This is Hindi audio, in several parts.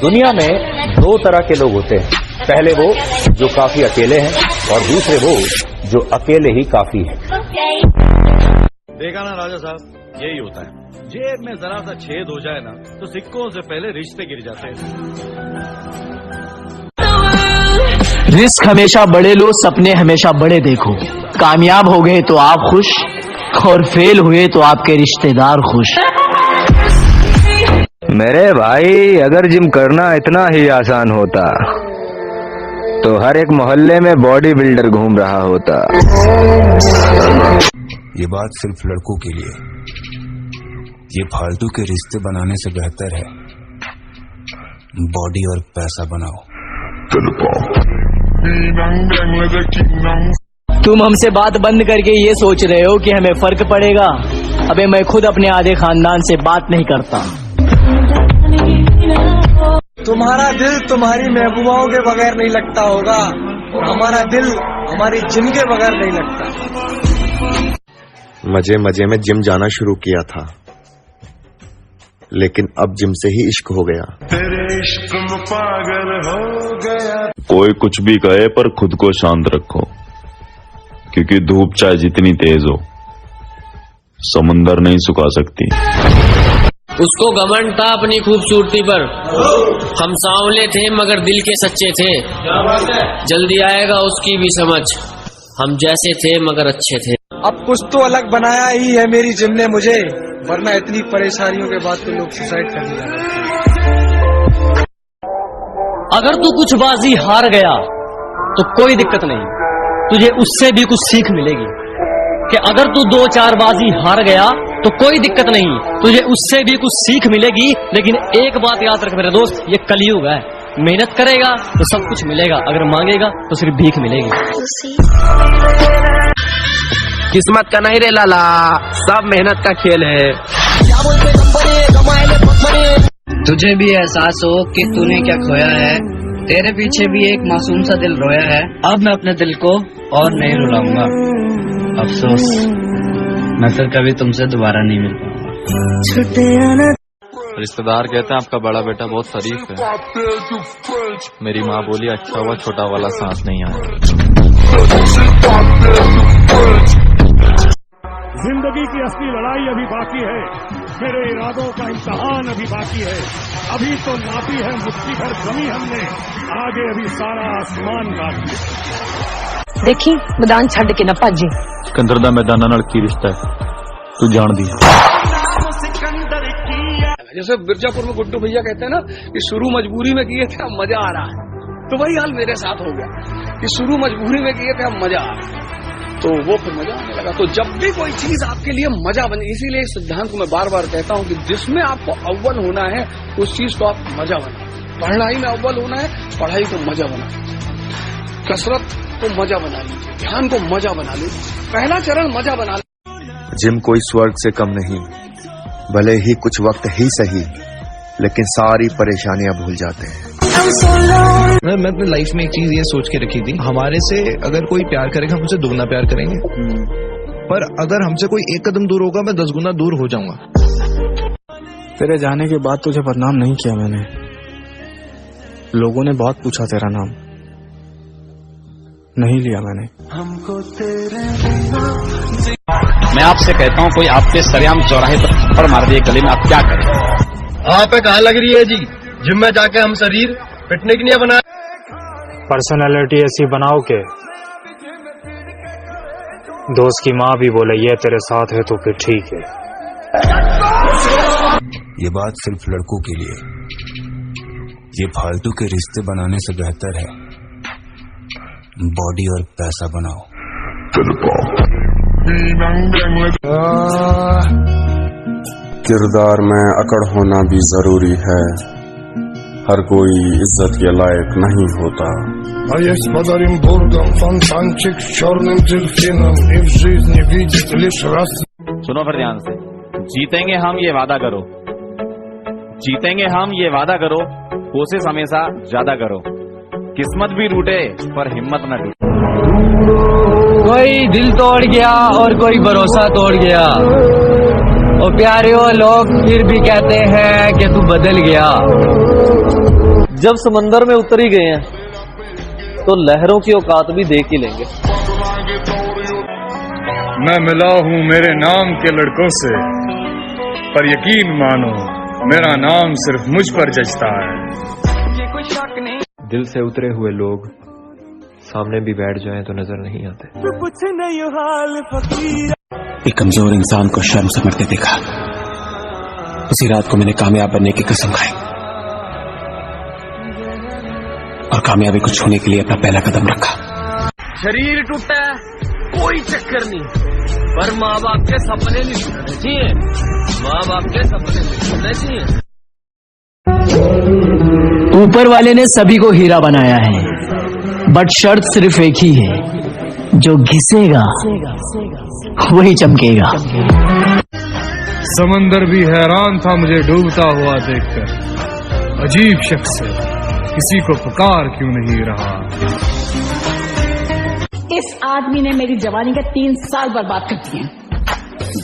दुनिया में दो तरह के लोग होते हैं, पहले वो जो काफी अकेले हैं और दूसरे वो जो अकेले ही काफी हैं। देखा ना राजा साहब, यही होता है। जेब में जरा सा छेद हो जाए ना तो सिक्कों से पहले रिश्ते गिर जाते हैं। रिस्क हमेशा बड़े लो, सपने हमेशा बड़े देखो। कामयाब हो गए तो आप खुश और फेल हुए तो आपके रिश्तेदार खुश। मेरे भाई, अगर जिम करना इतना ही आसान होता तो हर एक मोहल्ले में बॉडी बिल्डर घूम रहा होता। ये बात सिर्फ लड़कों के लिए, ये फालतू के रिश्ते बनाने से बेहतर है बॉडी और पैसा बनाओ। तुम हमसे बात बंद करके ये सोच रहे हो कि हमें फर्क पड़ेगा? अबे मैं खुद अपने आधे खानदान से बात नहीं करता। तुम्हारा दिल तुम्हारी महबूबाओं के बगैर नहीं लगता होगा, हमारा दिल हमारी जिम के बगैर नहीं लगता। मजे मजे में जिम जाना शुरू किया था, लेकिन अब जिम से ही इश्क हो गया। तेरे इश्क में पागल हो गया। कोई कुछ भी कहे पर खुद को शांत रखो, क्योंकि धूप चाहे जितनी तेज हो समुंदर नहीं सुखा सकती। उसको घमंड था अपनी खूबसूरती पर। हम सांवले थे मगर दिल के सच्चे थे। जल्दी आएगा उसकी भी समझ, हम जैसे थे मगर अच्छे थे। अब कुछ तो अलग बनाया ही है मेरी जिम ने मुझे, वरना इतनी परेशानियों के बाद तो लोग सुसाइड कर लिया। अगर तू कुछ बाजी हार गया तो कोई दिक्कत नहीं, तुझे उससे भी कुछ सीख मिलेगी। कि अगर तू 2-4 बाजी हार गया तो कोई दिक्कत नहीं, तुझे उससे भी कुछ सीख मिलेगी। लेकिन एक बात याद रख मेरे दोस्त, ये कलयुग है। मेहनत करेगा तो सब कुछ मिलेगा, अगर मांगेगा तो सिर्फ भीख मिलेगी। किस्मत का नहीं रे लाला, सब मेहनत का खेल है। तुझे भी एहसास हो कि तूने क्या खोया है, तेरे पीछे भी एक मासूम सा दिल रोया है। अब मैं अपने दिल को और नहीं रुलाऊंगा। अफसोस, मैं फिर कभी तुमसे दोबारा नहीं मिल पाऊंगा। रिश्तेदार कहते हैं आपका बड़ा बेटा बहुत शरीफ है। मेरी माँ बोली अच्छा हुआ छोटा वाला सांस नहीं आया। जिंदगी की असली लड़ाई अभी बाकी है, मेरे इरादों का इम्तहान अभी बाकी है। अभी तो नापी है मुट्ठी भर जमी हमने, आगे अभी सारा आसमान बाकी है। देखी मैदान छड़ के न भजे। सिकंदर दा मैदाना नाल की रिश्ता है तू जान दी। जैसे मिर्जापुर में गुड्डू भैया कहते हैं ना कि शुरू मजबूरी में किए थे अब मजा आ रहा है, तो वही हाल मेरे साथ हो गया कि शुरू मजबूरी में किए थे अब मजा आ रहा है, तो वो फिर मजा आने लगा। तो जब भी कोई चीज आपके लिए मजा बने, इसीलिए इस सिद्धांत को मैं बार बार कहता हूँ कि जिसमें आपको अव्वल होना है उस चीज को आप मजा बनाओ। पढ़ाई में अव्वल होना है, पढ़ाई को मजा बनाओ। कसरत को मजा बना लीजिए, ध्यान को मजा बना लीजिए। पहला चरण मजा बना लीजिए। जिम कोई स्वर्ग से कम नहीं, भले ही कुछ वक्त ही सही, लेकिन सारी परेशानियां भूल जाते हैं। मैं अपनी लाइफ में एक चीज ये सोच के रखी थी, हमारे से अगर कोई प्यार करेगा हम उसे दुगना प्यार करेंगे, पर अगर हमसे कोई एक कदम दूर होगा मैं 10 गुना दूर हो जाऊंगा। तेरे जाने के बाद तुझे बदनाम नहीं किया मैंने, लोगों ने बहुत पूछा तेरा नाम, नहीं लिया मैंने। मैं आपसे कहता हूँ कोई आपके सरेआम चौराहे पर थप्पड़ मार दिए गले में, आप क्या करें? आप पे कहाँ लग रही है जी? जिम में जाके हम शरीर पिटने के लिए बनाए। पर्सनालिटी ऐसी बनाओ के दोस्त की माँ भी बोले ये तेरे साथ है तो फिर ठीक है। ये बात सिर्फ लड़कों के लिए, ये फालतू के रिश्ते बनाने से बेहतर है बॉडी और पैसा बनाओ। किरदार में अकड़ होना भी जरूरी है, हर कोई इज्जत के लायक नहीं होता। सुनो फिर ध्यान से, जीतेंगे हम ये वादा करो, जीतेंगे हम ये वादा करो, कोशिश हमेशा ज्यादा करो, किस्मत भी रूठे पर हिम्मत न टूटे। कोई दिल तोड़ गया और कोई भरोसा तोड़ गया, और प्यारे लोग फिर भी कहते हैं कि तू बदल गया। जब समंदर में उतर ही गए हैं तो लहरों की औकात भी देख ही लेंगे। मैं मिला हूँ मेरे नाम के लड़कों से, पर यकीन मानो मेरा नाम सिर्फ मुझ पर जचता है। दिल से उतरे हुए लोग सामने भी बैठ जाएं तो नजर नहीं आते। एक कमजोर इंसान को शर्म से मरते देखा, उसी रात को मैंने कामयाब बनने की कसम खाई और कामयाबी को छूने के लिए अपना पहला कदम रखा। शरीर टूटा है कोई चक्कर नहीं, पर माँ बाप के सपने नहीं टूटने चाहिए, माँ बाप के सपने नहीं टूटने चाहिए। ऊपर वाले ने सभी को हीरा बनाया है, बट शर्त सिर्फ एक ही है, जो घिसेगा वही चमकेगा। समंदर भी हैरान था मुझे डूबता हुआ देखकर, अजीब शख्स है, किसी को पुकार क्यों नहीं रहा। इस आदमी ने मेरी जवानी के 3 साल बर्बाद कर दिए।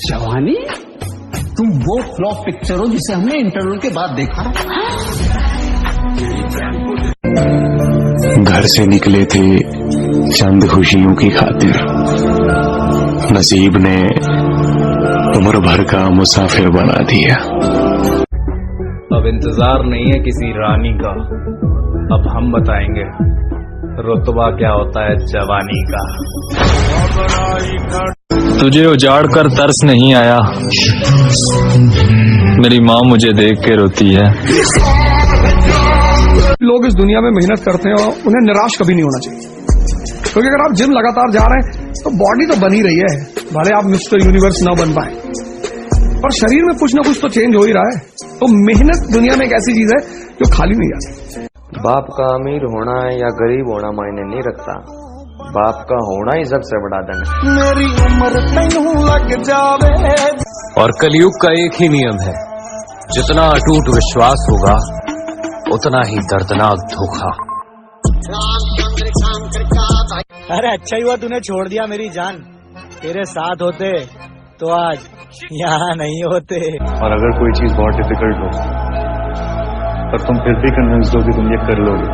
जवानी? तुम वो फ्लॉप पिक्चर हो जिसे हमने इंटरवल के बाद देखा। घर से निकले थे चंद खुशियों की खातिर, नसीब ने उम्र भर का मुसाफिर बना दिया। अब इंतजार नहीं है किसी रानी का, अब हम बताएंगे रुतबा क्या होता है जवानी का। तुझे उजाड़ कर तरस नहीं आया, मेरी माँ मुझे देख के रोती है। लोग इस दुनिया में मेहनत करते हैं और उन्हें निराश कभी नहीं होना चाहिए, क्योंकि अगर आप जिम लगातार जा रहे हैं तो बॉडी तो बनी रही है, भले आप मिस्टर यूनिवर्स ना बन पाए, पर शरीर में कुछ ना कुछ तो चेंज हो ही रहा है। तो मेहनत दुनिया में एक ऐसी चीज है जो खाली नहीं जाती। बाप का अमीर होना या गरीब होना मायने नहीं रखता, बाप का होना ही सबसे बड़ा धन है। मेरी उम्र तैनू लग जावे। और कलयुग का एक ही नियम है, जितना अटूट विश्वास होगा उतना ही दर्दनाक धोखा। अरे अच्छा ही हुआ तूने छोड़ दिया मेरी जान, तेरे साथ होते तो आज यहाँ नहीं होते। और अगर कोई चीज बहुत डिफिकल्ट हो पर तुम फिर भी कन्विंस हो कि तुम ये कर लोगे,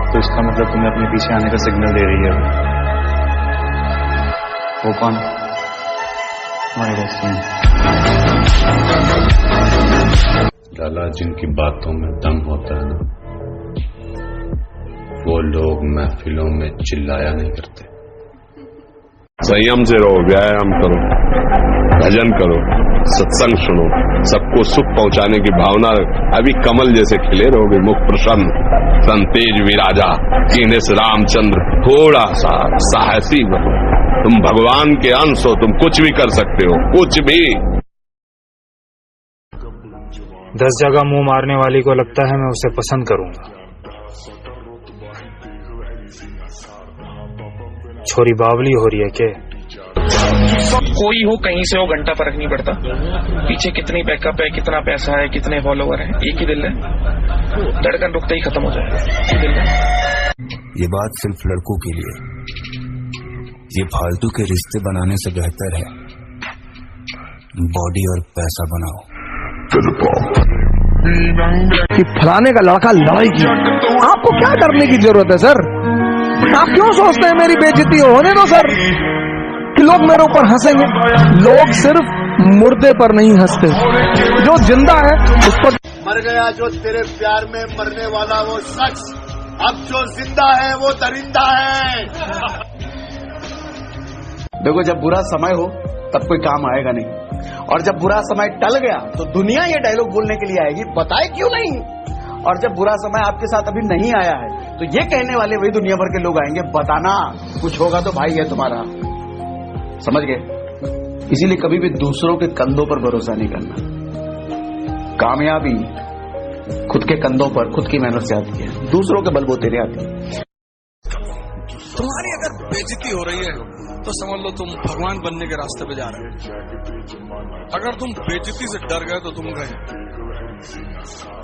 तो इसका मतलब तुम्हें अपने पीछे आने का सिग्नल दे रही है। वो कौन? हमारे डेस्टिनी। लाला, जिनकी बातों में दम होता है ना, वो लोग महफिलों में चिल्लाया नहीं करते। संयम से रहो, व्यायाम करो, भजन करो, सत्संग सुनो, सबको सुख पहुंचाने की भावना। अभी कमल जैसे खिले रहोगे, मुख प्रसन्न, संतेज विराजा, सीने से रामचंद्र। थोड़ा सा साहसी बनो, तुम भगवान के अंश हो, तुम कुछ भी कर सकते हो, कुछ भी। 10 जगह मुंह मारने वाली को लगता है मैं उसे पसंद करूंगा। छोरी बावली हो रही है के? कोई हो, कहीं से हो, घंटा फर्क नहीं पड़ता। पीछे कितनी बैकअप है, कितना पैसा है, कितने फॉलोवर हैं, एक ही दिल है, धड़कन रुकते ही खत्म हो जाएगा। ये बात सिर्फ लड़कों के लिए, ये फालतू के रिश्ते बनाने से बेहतर है बॉडी और पैसा बनाओ। कि फलाने का लड़का लड़ाई की, आपको क्या करने की जरूरत है सर? आप क्यों सोचते हैं मेरी बेइज्जती होने दो सर, कि लोग मेरे ऊपर हंसेंगे। लोग सिर्फ मुर्दे पर नहीं हंसते, जो जिंदा है उस पर। मर गया जो तेरे प्यार में मरने वाला वो शख्स, अब जो जिंदा है वो दरिंदा है। देखो, जब बुरा समय हो तब कोई काम आएगा नहीं, और जब बुरा समय टल गया तो दुनिया ये डायलॉग बोलने के लिए आएगी, बताए क्यों नहीं। और जब बुरा समय आपके साथ अभी नहीं आया है तो ये कहने वाले वही दुनिया भर के लोग आएंगे, बताना कुछ होगा तो भाई है तुम्हारा। समझ गए? इसीलिए कभी भी दूसरों के कंधों पर भरोसा नहीं करना। कामयाबी खुद के कंधों पर, खुद की मेहनत से आती है, दूसरों के बलबूते नहीं आती। तुम्हारी अगर बेइज्जती हो रही है तो समझ लो तुम भगवान बनने के रास्ते पे जा रहे हो। अगर तुम बेइज्जती से डर गए तो तुम गए,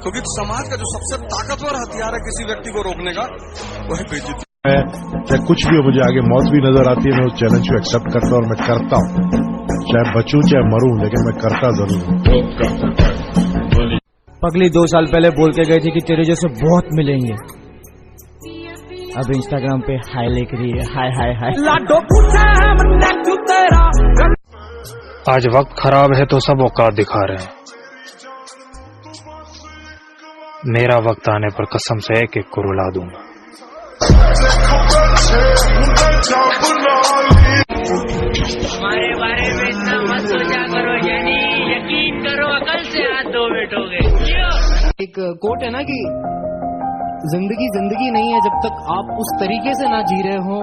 क्योंकि समाज का जो सबसे ताकतवर हथियार है किसी व्यक्ति को रोकने का, वो है बेइज्जती। चाहे कुछ भी हो, मुझे आगे मौत भी नजर आती है, मैं उस चैलेंज को एक्सेप्ट करता हूँ और मैं करता हूँ, चाहे बचूं चाहे मरूं, लेकिन मैं करता जरूर हूँ। पगली 2 साल पहले बोल के गई थी कि तेरे जैसे बहुत मिलेंगे। अब इंस्टाग्राम पे हाय लिख रही है, हाय हाय हाय। आज वक्त खराब है तो सब औकात दिखा रहे हैं। मेरा वक्त आने पर कसम से एक एक को रुला दूंगा। हमारे बारे में इतना मत सोचा करो, यानी यकीन करो अकल से हाथ धो बैठोगे। एक कोट है ना कि जिंदगी जिंदगी नहीं है जब तक आप उस तरीके से ना जी रहे हो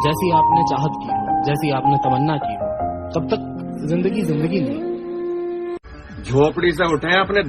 जैसी आपने चाहत की हो, जैसी आपने तमन्ना की हो, तब तक जिंदगी जिंदगी नहीं। झोपड़ी से उठे अपने